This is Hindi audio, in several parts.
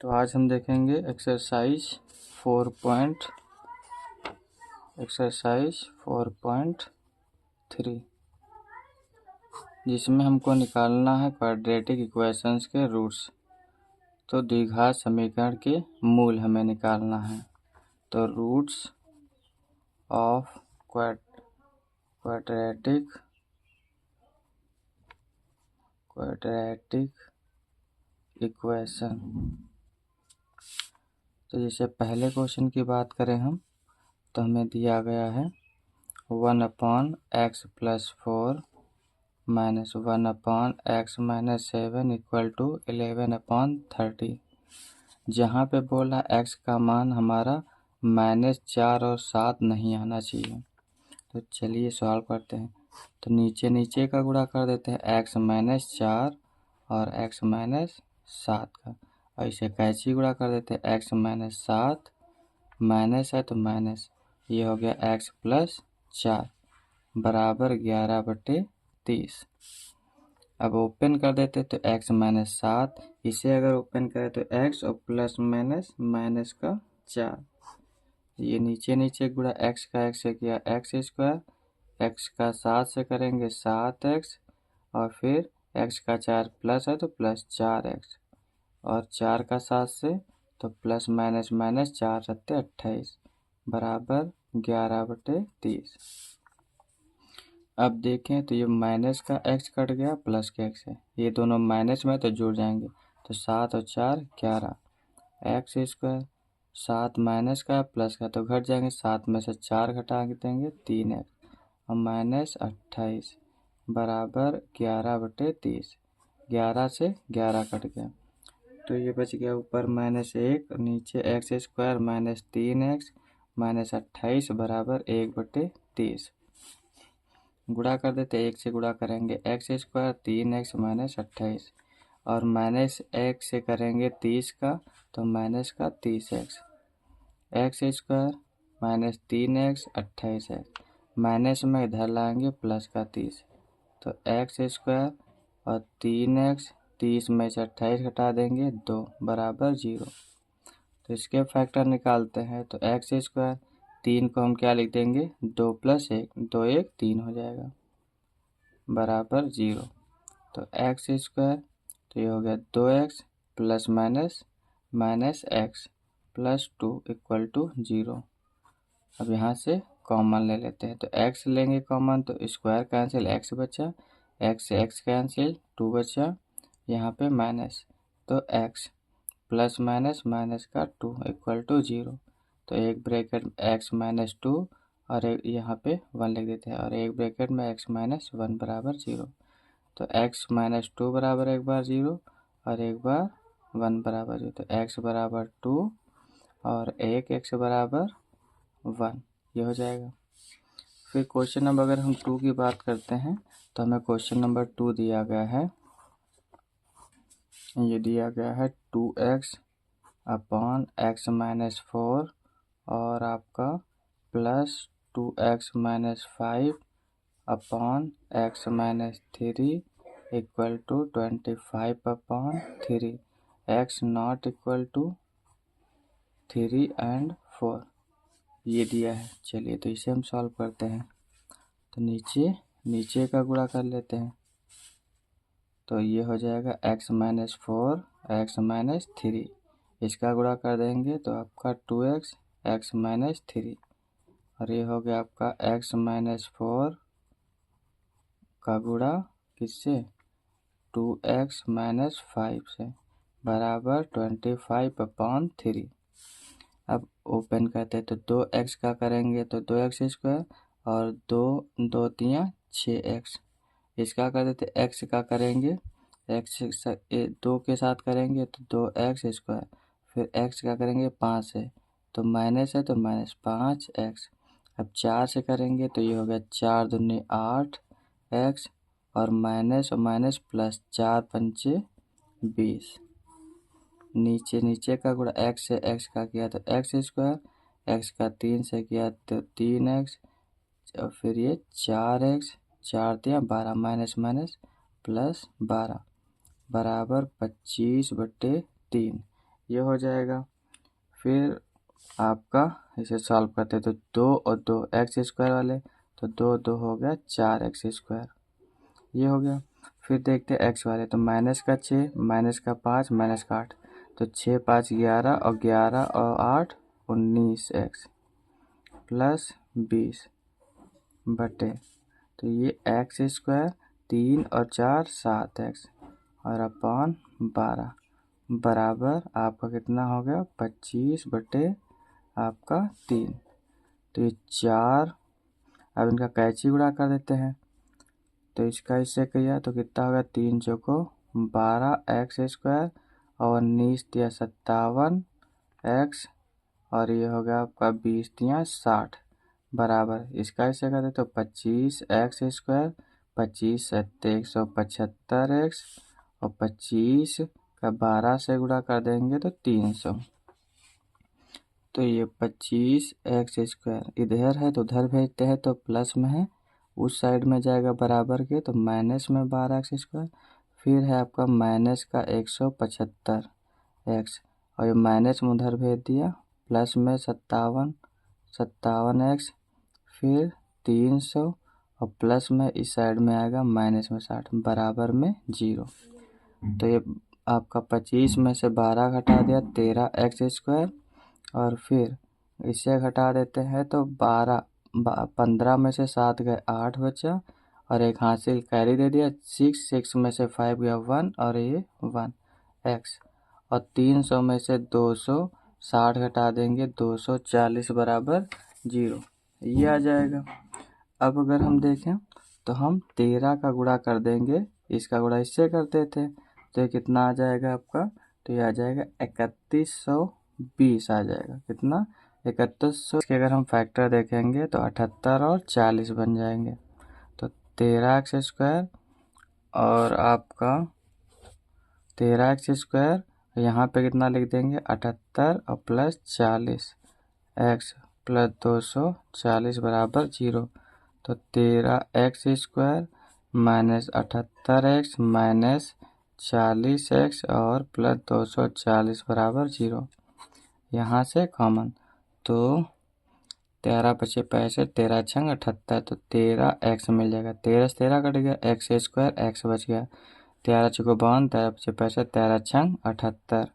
तो आज हम देखेंगे एक्सरसाइज 4.3 जिसमें हमको निकालना है क्वाड्रेटिक इक्वेशंस के रूट्स। तो द्विघात समीकरण के मूल हमें निकालना है। तो रूट्स ऑफ क्वाड्रेटिक इक्वेशन। तो जैसे पहले क्वेश्चन की बात करें हम, तो हमें दिया गया है 1/x+4 - 1/x-7 = 11/30। जहाँ पे बोला x का मान हमारा -4 और 7 नहीं आना चाहिए। तो चलिए सॉल्व करते हैं। तो नीचे नीचे का गुणा कर देते हैं, x-4 और x-7 का। ऐसे कैंची गुणा कर देते हैं, x-7 माइनस है तो माइनस, ये हो गया x+4 बराबर 11/30। अब ओपन कर देते तो x-7, इसे अगर ओपन करें तो x और प्लस माइनस माइनस का 4, ये नीचे नीचे गुणा x का x से किया x², x का 7 से करेंगे 7x, और फिर x का 4 प्लस है तो +4x, और 4 का 7 से तो प्लस माइनस माइनस 4 सत्ते 28 बराबर 11/30। अब देखें तो ये माइनस का x कट गया, प्लस का x है, ये दोनों माइनस में तो जुड़ जाएंगे। तो 7 और 4 11, x², 7 माइनस का प्लस का तो घट जाएंगे, 7 में से 4 घटा देंगे 3x, और -28 बराबर 11/30। 11 से 11 कट गया तो ये बच गया ऊपर -1, नीचे x² -3x -28 बराबर 1/30। गुणा कर देते, 1 से गुणा करेंगे x² 3x -28, और -1 से करेंगे 30 का तो माइनस का 30x, x² -3x 28x, minus में इधर लाएंगे प्लस का 30, तो x² और 3x, 30 में से 28 घटा देंगे 2 बराबर 0। तो इसके फैक्टर निकालते हैं, तो x², 3 को हम क्या लिख देंगे, 2 + 1, 2 1 3 हो जाएगा बराबर 0। तो x², तो ये हो गया 2x प्लस माइनस -x +2 = 0। अब यहाँ से कॉमन ले लेते हैं, तो x लेंगे कॉमन तो स्क्वायर कैंसिल, x बचा, x से x कैंसिल, 2 बचा, यहाँ पे माइनस, तो x प्लस माइनस माइनस का 2 = 0। तो एक ब्रैकेट x-2 और एक यहाँ पे 1 लिख देते हैं, और एक ब्रैकेट में x-1 बराबर 0। तो x-2 बराबर एक बार 0 और एक बार 1 बराबर 0, तो x बराबर 2 और एक x बराबर 1, ये हो जाएगा। फिर क्वेश्चन नंबर अगर हम 2 की बात करते हैं, तो हमें क्वेश्चन नंबर 2 दिया गया है, ये दिया गया है 2x/x-4 और आपका प्लस 2x-5/x-3 = 25/3, x not = 3 और 4, ये दिया है। चलिए तो इसे हम सॉल्व करते हैं। तो नीचे का गुणा कर लेते हैं, तो ये हो जाएगा x-4 x-3, इसका गुणा कर देंगे तो आपका 2x x-3, और ये हो गया आपका x-4 का गुणा किससे, 2x - 5 से बराबर 25/3। अब ओपन करते हैं, तो 2x का करेंगे तो 2x² और 2 3 6x, इसका कर देते, x का करेंगे, x 2 के साथ करेंगे तो 2x², फिर x का करेंगे 5 है तो माइनस है तो -5x, अब 4 से करेंगे तो ये हो गया 4 दूनी 8x, और माइनस और माइनस प्लस 4 पंचे 20, नीचे का गुणा x से x का किया तो x², x का 3 से किया तो 3x, और फिर ये 4x, 4 3 12 माइनस माइनस प्लस 12 बराबर 25/3, ये हो जाएगा। फिर आपका इसे सॉल्व करते हैं तो 2 और 2 एक्स स्क्वायर वाले, तो 2 2 हो गया 4 एक्स स्क्वायर, ये हो गया। फिर देखते हैं एक्स वाले, तो माइनस का 6 माइनस का 5 माइनस का 8, तो 6 5 11 और 11 और 8 19 एक्स प्लस 20 बटे, तो ये एक्स स्क्वायर 3 और 4 7 एक्स और अपॉन 12 बराबर आपका कितना हो गया 25 बटे आपका 3। तो ये 4, अब इनका कैची गुणा कर देते हैं, तो इसका इससे किया तो कितना होगा 3 चौको 12 एक्स स्क्वायर और 19 तिया 57 एक्स और ये हो गया आपका 20 तिया 60 बराबर, इसका इससे कर दे तो 25 एक्स स्क्वायर 25 सत्ते 175 एक्स और 25 का 12 से गुणा कर देंगे तो 300। तो ये 25 एक्स स्क्वायर इधर है तो उधर भेजते हैं तो प्लस में है, उस साइड में जाएगा बराबर के तो माइनस में 12 एक्स स्क्वायर, फिर है आपका माइनस का 175 एक्स और ये माइनस में उधर भेज दिया, प्लस में 57 एक्स, फिर 300 और प्लस में इस साइड में आएगा माइनस में 60 बराबर में 0। तो ये आपका 25 में से 12 घटा दिया 13 एक्स स्क्वायर और फिर इसे घटा देते हैं तो 15 में से 7 गए 8 बचा और एक हासिल कैरी दे दिया 6 में से 5 गया 1 और ये 1 एक्स और 300 में से 260 घटा देंगे 240 बराबर 0, ये आ जाएगा। अब अगर हम देखें तो हम 13 का गुणा कर देंगे, इसका गुणा इससे करते थे तो ये कितना आ जाएगा आपका, तो ये आ जाएगा 3120 आ जाएगा, कितना 3100। इसके अगर हम फैक्टर देखेंगे तो 78 और 40 बन जाएंगे, तो 13 एक्स स्क्वायर और आपका 13 एक्स स्क्वायर यहाँ पे कितना लिख देंगे 78 और प्लस 40 एक्स प्लस 240 बराबर 0, तो 13 x square minus 78 x minus 40 x और प्लस 240 बराबर 0, यहाँ से कॉमन तो 13 बचे पैसे 13 छंग 78, तो 13 एक्स मिल जाएगा, 13 से 13 कट गया एक्स स्क्वायर एक्स बच गया, 13 चौको 52 13 बचे पैसे 13 छंग 78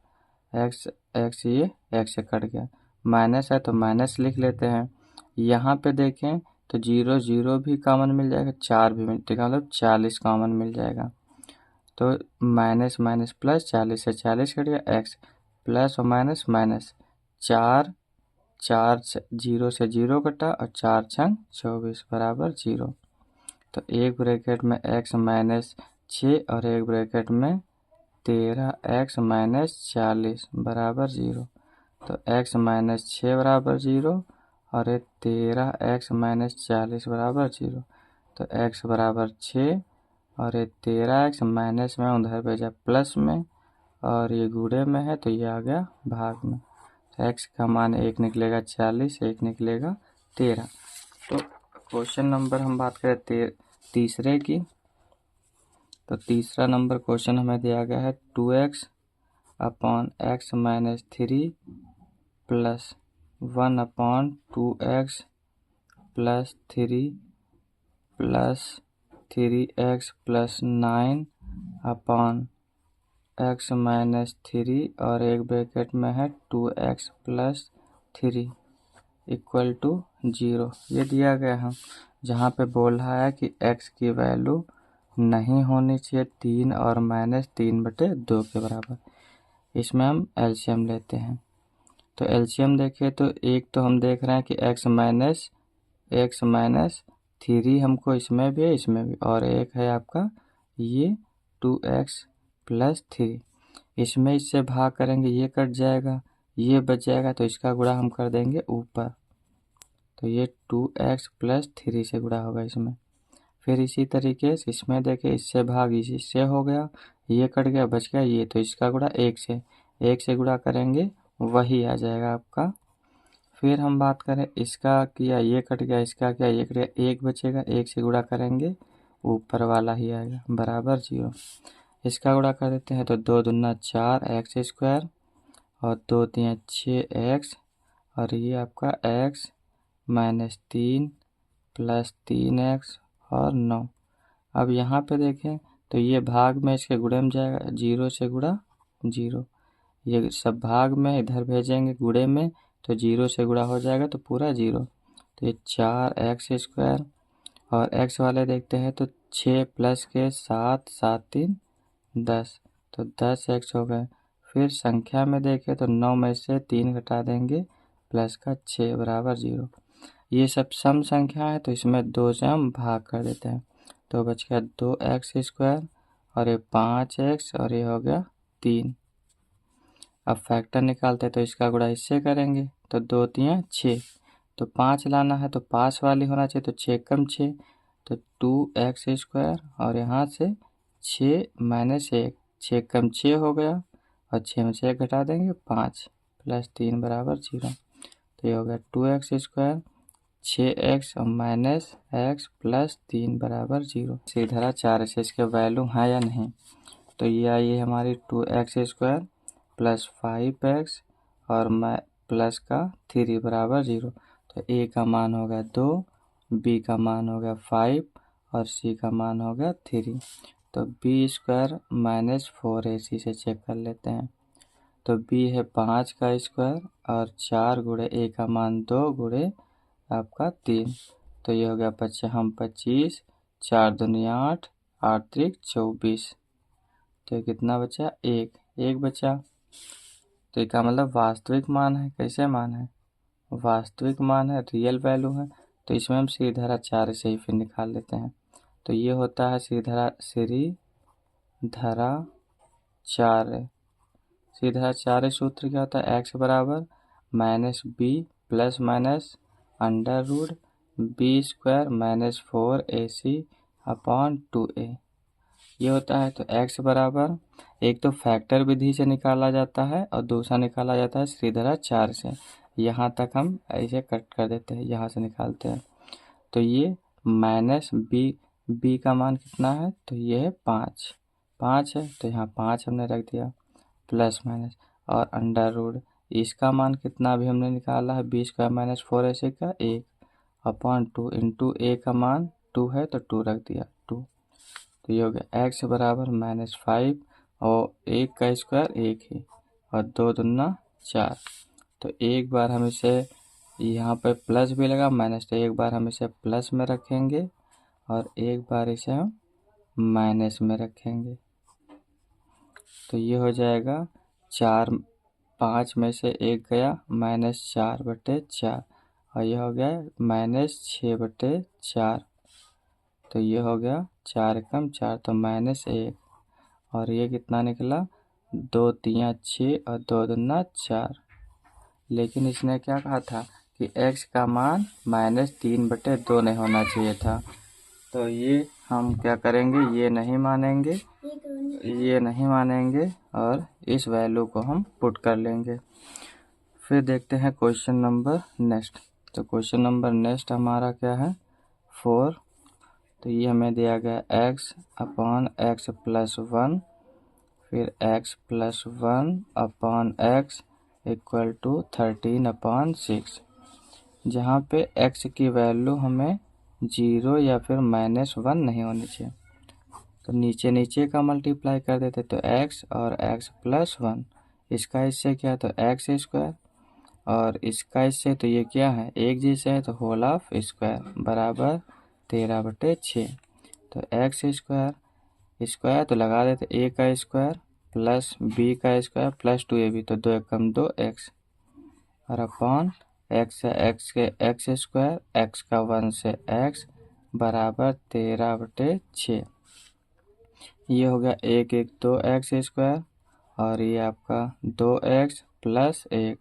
एक्स एक्स ये एक्स से कट गया, माइनस है तो माइनस लिख लेते हैं। यहाँ पे देखें तो 0 0 भी कॉमन मिल जाएगा, 4 भी मिल जाएगा, मतलब 40 कॉमन मिल जाएगा, तो माइनस माइनस प्लस 40 से 40 कट गया एक्स प्लस और माइनस माइनस 4 4 0 से 0 कटा और 4 छंग 24 बराबर 0, तो एक ब्रैकेट में x माइनस 6 और एक ब्रैकेट में 13 एक्स माइनस 40 बराबर 0, तो x माइनस 6 बराबर 0 और ये 13 एक्स माइनस 40 बराबर 0, तो x बराबर 6 और ये 13 एक्स माइनस में उधर भेजा प्लस में और ये गुणे में है तो ये आ गया भाग में, तो x का मान 1 निकलेगा 40 1 निकलेगा 13। तो क्वेश्चन नंबर हम बात करें तीसरे की, तो तीसरा नंबर क्वेश्चन हमें दिया गया है 2x upon x minus 3 plus 1 upon 2x plus 3 plus 3x plus 9 upon x minus 3 और एक ब्रैकेट में है 2x प्लस 3 इक्वल टू 0, ये दिया गया है, जहाँ पे बोल रहा है कि x की वैल्यू नहीं होनी चाहिए 3 और माइनस 3/2 के बराबर। इसमें हम एलसीएम लेते हैं, तो एलसीएम देखें तो एक तो हम देख रहे हैं कि x माइनस 3 हमको इसमें भी है इसमें भी, और एक है आपका ये 2x प्लस 3, इसमें इससे भाग करेंगे ये कट जाएगा ये बच जाएगा, तो इसका गुणा हम कर देंगे ऊपर, तो ये 2x प्लस 3 से गुणा होगा इसमें। फिर इसी तरीके से इसमें देखें इससे भाग इससे हो गया ये कट गया बच गया ये, तो इसका गुणा 1 से गुणा करेंगे वही आ जाएगा आपका। फिर हम बात करें इसका किया ये कट गया इसका किया ये कट गया 1 बचेगा 1 से गुणा करेंगे ऊपर वाला ही आएगा बराबर 0, इसका गुणा कर देते हैं तो 2 दूना 4 एक्स स्क्वायर और 2 3 6x और ये आपका x माइनस 3 प्लस 3x और 9। अब यहाँ पे देखें तो ये भाग में इसके गुणे में जाएगा, 0 से गुणा 0, ये सब भाग में इधर भेजेंगे गुणे में तो 0 से गुणा हो जाएगा तो पूरा 0। तो ये 4x² और x वाले देखते हैं तो 6 प्लस के 7 7 3 10, तो 10x हो गए। फिर संख्या में देखें तो 9 में से 3 घटा देंगे प्लस का 6 बराबर 0। ये सब सम संख्या है तो इसमें 2 से हम भाग कर देते हैं तो बच गया 2x² और ये 5x और ये हो गया 3। अब फैक्टर निकालते हैं तो इसका गुणा इससे करेंगे तो 2 3 6, तो 5 लाना है तो पास वाली होना चाहिए तो 6 कम 6 तो 2x² और यहाँ से 6 माइनस 1, 6 कम 6 हो गया और 6 में से 1 घटा देंगे 5 प्लस 3 बराबर 0। तो ये हो गया 2x², 6x और माइनस x प्लस 3 बराबर 0। सीधा 4 से इसके वैल्यू है या नहीं, तो ये आई हमारी 2x² प्लस 5x और प्लस का 3 बराबर 0। तो a का मान हो गया 2, b का मान हो गया 5 और c का मान हो गया 3। तो b² माइनस 4ac से चेक कर लेते हैं तो b है 5 का स्क्वायर और 4 गुणे a का मान 2 गुणे आपका 3, तो ये हो गया 25, 4 दूनी 8, 8 त्रिक 24, तो कितना बचा, 1 बचा। तो इसका मतलब वास्तविक मान है, कैसे मान है, वास्तविक मान है, रियल वैल्यू है, तो इसमें हम सीधा 4 से ही फिर निकाल लेते हैं। तो ये होता है सीधा 4 सीधा 4 सूत्र क्या होता है, x बराबर minus b plus minus under root b² minus 4ac upon 2a, ये होता है। तो x बराबर एक तो फैक्टर विधि से निकाला जाता है और दूसरा निकाला जाता है सीधा 4 से। यहाँ तक हम ऐसे कट कर देते हैं, यहाँ से निकालते हैं। तो ये माइनस b का मान कितना है, तो ये है 5 है तो यहाँ 5 हमने रख दिया प्लस माइनस और अंडर रूट इसका मान कितना भी हमने निकाला है b² माइनस 4ac का 1 अपॉन 2 इंटू a का मान 2 है तो 2 रख दिया 2। तो ये हो गया x बराबर -5 और 1 का स्क्वायर 1 ही और 2 दूना 4। तो एक बार हम इसे यहाँ पर प्लस भी लगा माइनस, तो एक बार हम इसे प्लस में रखेंगे और एक बार इसे हम माइनस में रखेंगे। तो ये हो जाएगा 5 में से 1 गया -4/4 और ये हो गया -6/4। तो ये हो गया 4 कम 4 तो -1 और ये कितना निकला 2 3 6 और 2 दूना 4। लेकिन इसने क्या कहा था कि x का मान -3/2 नहीं होना चाहिए था। तो ये हम क्या करेंगे, ये नहीं मानेंगे और इस वैल्यू को हम पुट कर लेंगे। फिर देखते हैं क्वेश्चन नंबर नेक्स्ट। तो क्वेश्चन नंबर नेक्स्ट हमारा क्या है 4। तो ये हमें दिया गया x अपॉन x प्लस 1 फिर x plus 1 upon x equal to 13/6, जहाँ पे x की वैल्यू हमें 0 या फिर -1 नहीं होनी चाहिए। तो नीचे का मल्टीप्लाई कर देते तो x और x प्लस 1, इसका इससे क्या है तो x² और इसका इससे तो ये क्या है एक जैसे है तो होल ऑफ स्क्वायर बराबर 13/6। तो x² तो लगा देते a का स्क्वायर प्लस b का स्क्वायर प्लस 2ab तो 2 कम 2x और अपॉन x के x² x का 1 से x बराबर 13/6। ये हो गया 1 1 2x² और ये आपका 2x प्लस 1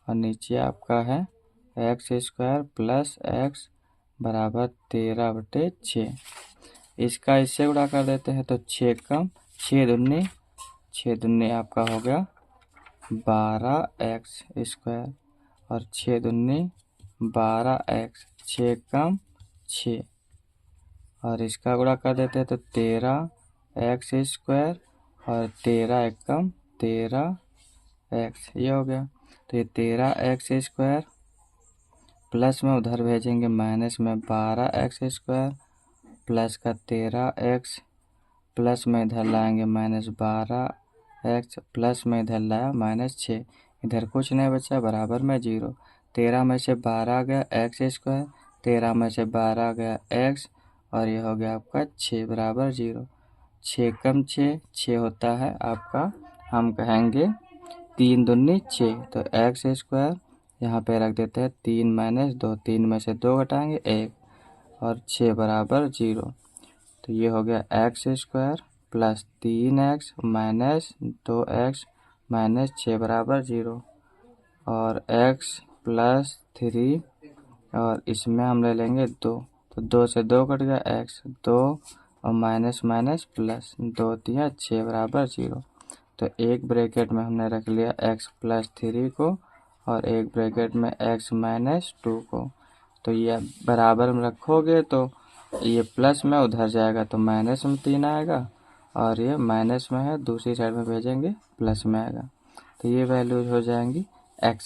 और नीचे आपका है x² प्लस x बराबर 13/6। इसका इससे गुणा कर देते हैं तो 6 कम 6 दूनी आपका हो गया 12x² और 6 दूनी 12x, 6 कम 6 और इसका गुणा कर देते हैं तो 13x² और 13 1 कम 13 एक्स, ये हो गया। तो ये 13x² प्लस में उधर भेजेंगे माइनस में 12x² प्लस का 13x प्लस में इधर लाएंगे -12x प्लस में इधर लाया -6, इधर कुछ नहीं बचा, बराबर में 0। 13 में से 12 गया x², 13 में से 12 गया x, और ये हो गया आपका 6 बराबर 0। 6 कम 6 होता है आपका, हम कहेंगे 3 दूनी 6, तो x² यहाँ पे रख देते हैं 3 - 2, 3 में से 2 घटाएंगे 1, और 6 बराबर 0। तो ये हो गया x² plus 3x minus 2x minus 6 बराबर 0, और x प्लस 3, और इसमें हम ले लेंगे 2, तो 2 से 2 कट गया x, 2 और माइनस माइनस प्लस, 2 3 6 बराबर 0। तो एक ब्रैकेट में हमने रख लिया x प्लस 3 को, और एक ब्रैकेट में x माइनस 2 को। तो ये बराबर में रखोगे तो ये प्लस में उधर जाएगा तो माइनस में 3 आएगा, और ये माइनस में है दूसरी साइड में भेजेंगे प्लस में आएगा। तो ये वैल्यूज हो जाएंगी x